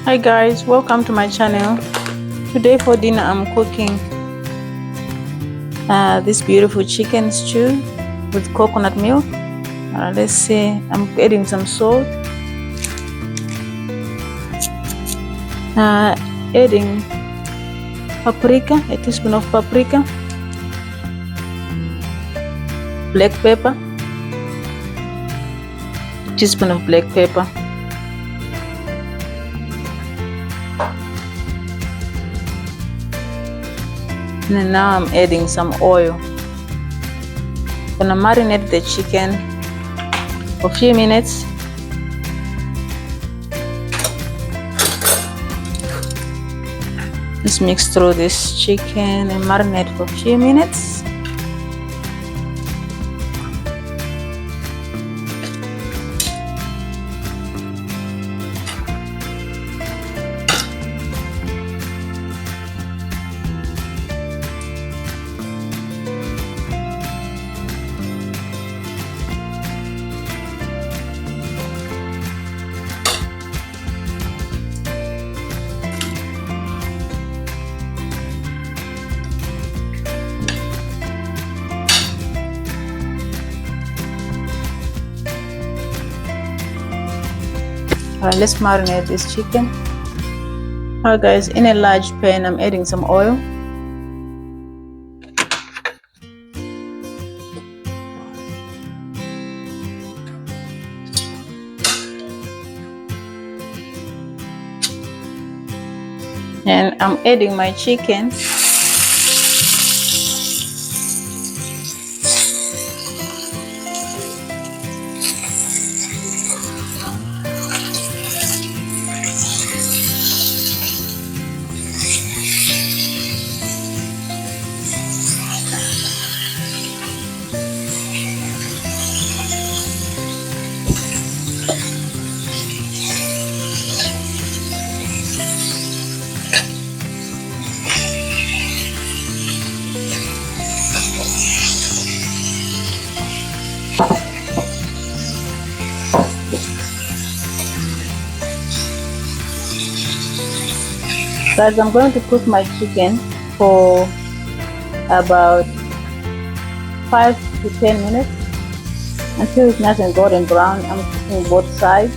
Hi guys, welcome to my channel. Today for dinner I'm cooking this beautiful chicken stew with coconut milk. Let's see, I'm adding some salt, adding paprika, a teaspoon of paprika, black pepper, a teaspoon of black pepper, and then now I'm adding some oil. I'm gonna marinate the chicken for a few minutes. Let's mix through this chicken and marinate for a few minutes. Alright, let's marinate this chicken. Alright guys, in a large pan I'm adding some oil. And I'm adding my chicken. Guys, I'm going to cook my chicken for about 5 to 10 minutes until it's nice and golden brown. I'm cooking both sides.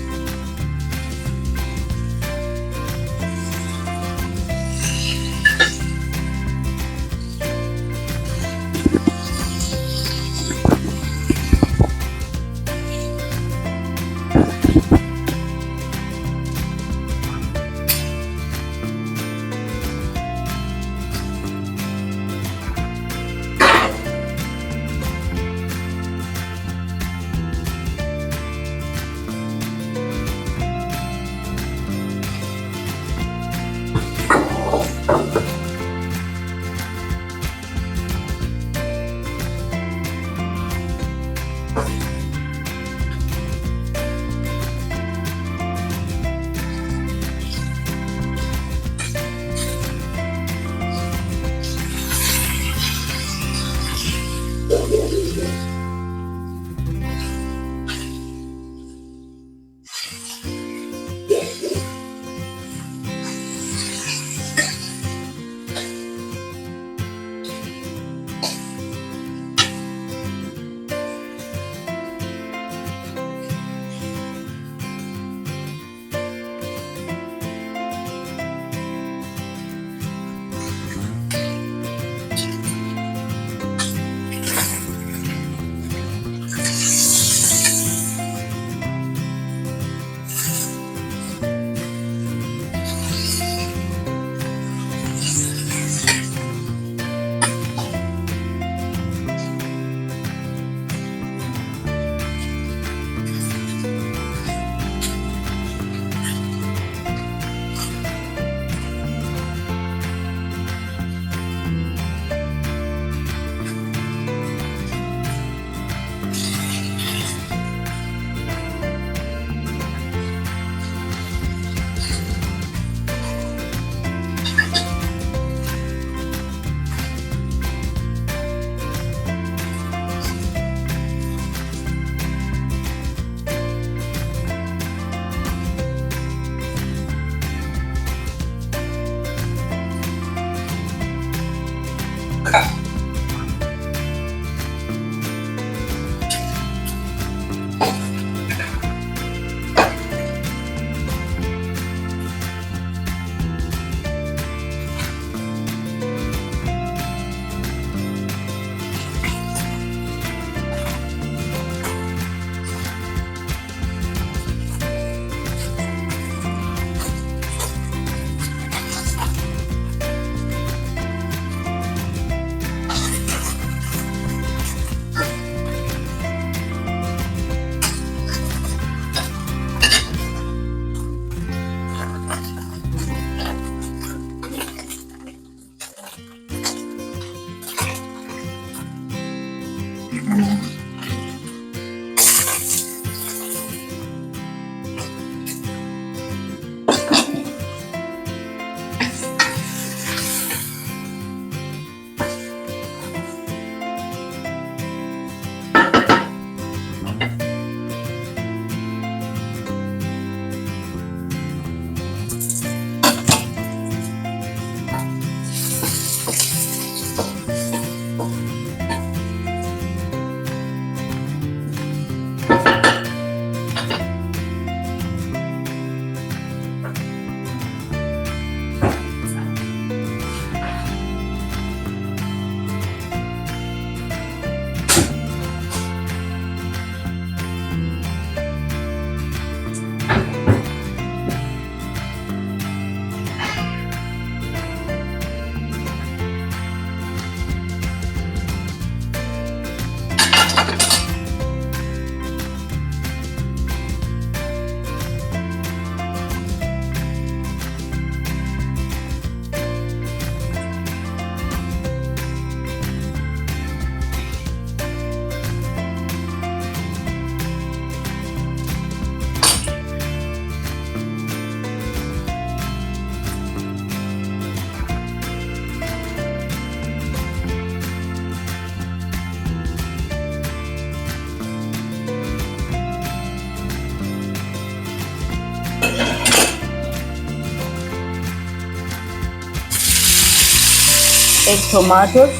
8 tomatoes,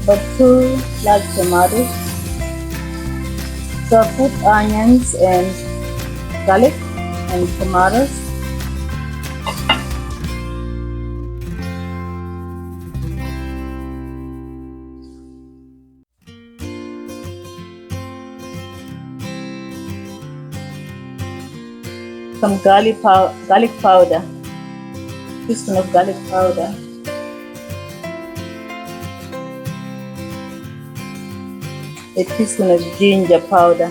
about 2 large tomatoes. So I put onions and garlic and tomatoes. Some garlic powder, teaspoon of garlic powder. A teaspoon of ginger powder.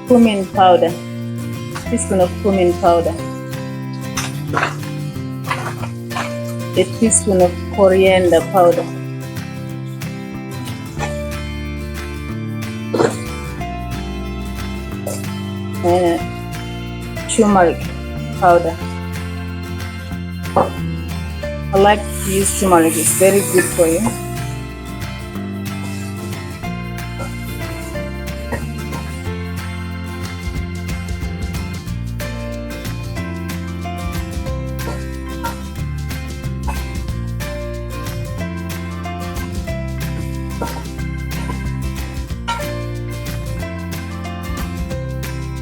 Cumin powder, teaspoon of cumin powder. A teaspoon of coriander powder. And turmeric powder. I like to use turmeric, it's very good for you.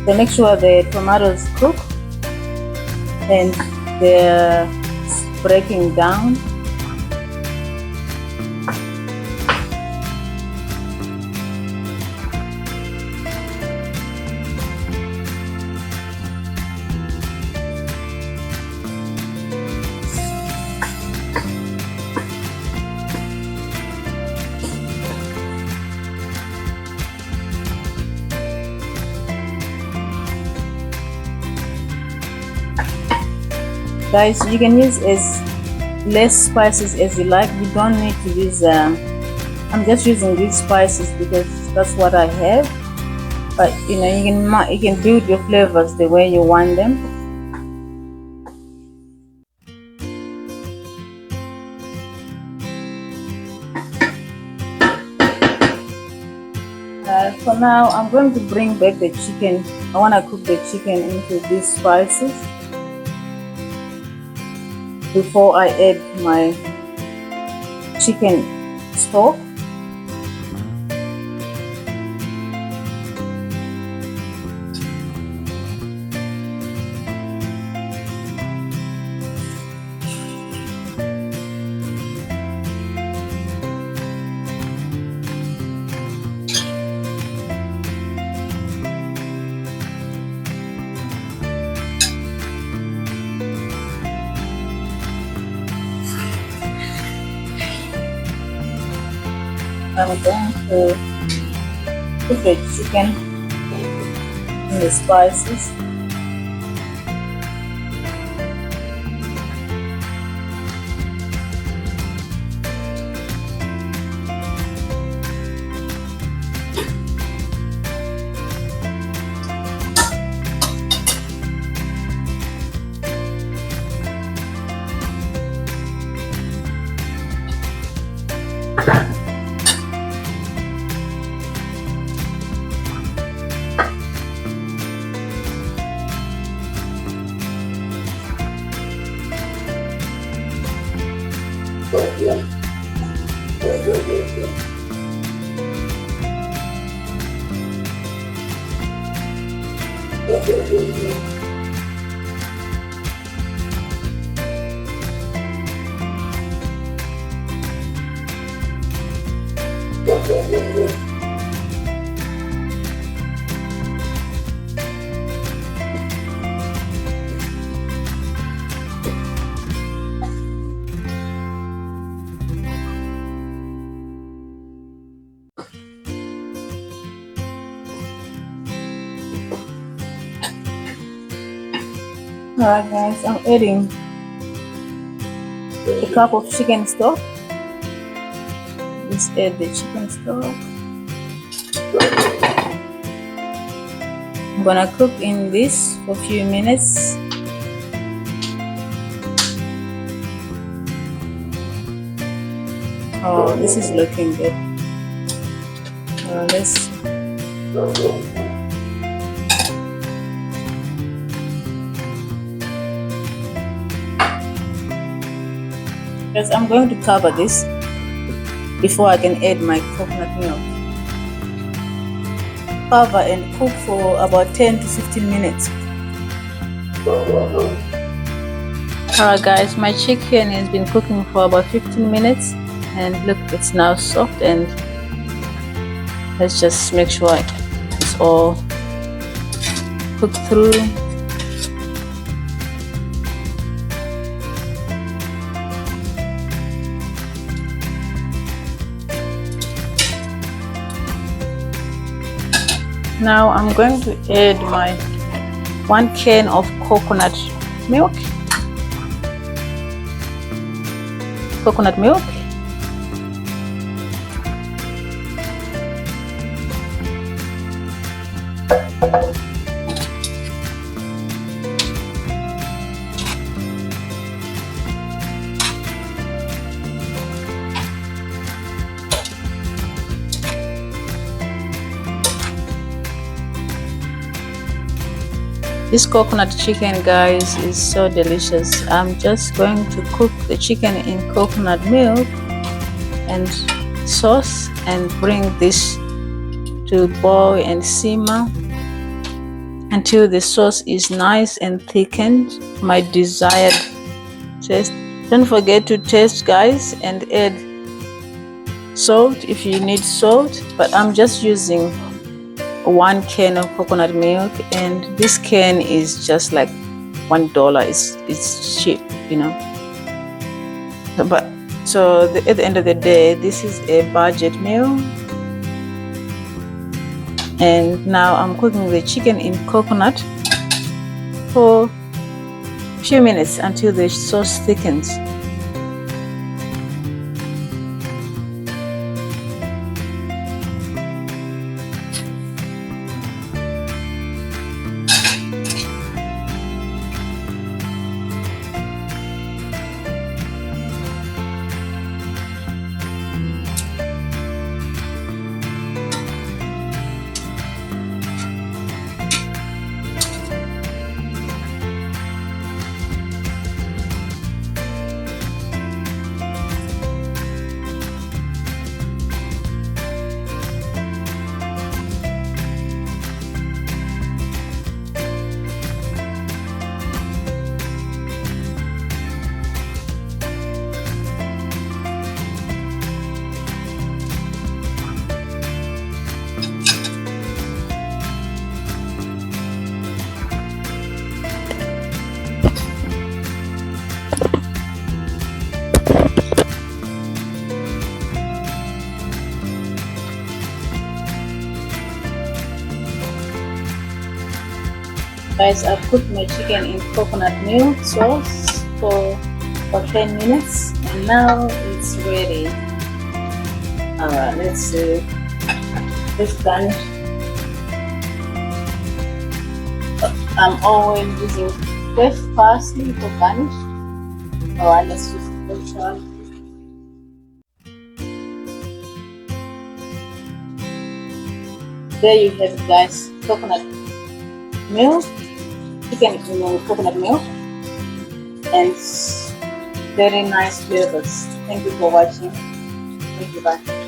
So make sure the tomatoes cook and they're breaking down. Guys, you can use as less spices as you like. You don't need to use I'm just using these spices because that's what I have, but you know, you can build your flavors the way you want them. For now, I'm going to bring back the chicken. I want to cook the chicken into these spices before I add my chicken stock. I'm going to put the chicken in the spices. Alright guys, I'm adding a cup of chicken stock. Let's add the chicken stock. I'm gonna cook in this for a few minutes. Oh, this is looking good. Let's. Because I'm going to cover this before I can add my coconut milk. Cover and cook for about 10 to 15 minutes. Alright guys, my chicken has been cooking for about 15 minutes and look, it's now soft, and let's just make sure it's all cooked through. Now I'm going to add my 1 can of coconut milk. This coconut chicken, guys, is so delicious. I'm just going to cook the chicken in coconut milk and sauce and bring this to boil and simmer until the sauce is nice and thickened, my desired taste. Don't forget to taste, guys, and add salt if you need salt, but I'm just using 1 can of coconut milk, and this can is just like $1. It's cheap, you know. But so at the end of the day, this is a budget meal. And now I'm cooking the chicken in coconut for a few minutes until the sauce thickens. Guys, I've cooked my chicken in coconut milk sauce for 10 minutes and now it's ready. Alright, let's garnish. I'm always using fresh parsley for garnish. Alright, let's use fresh one. There you have it, guys, coconut milk, chicken in coconut milk, and very nice flavors. Thank you for watching. Thank you, bye.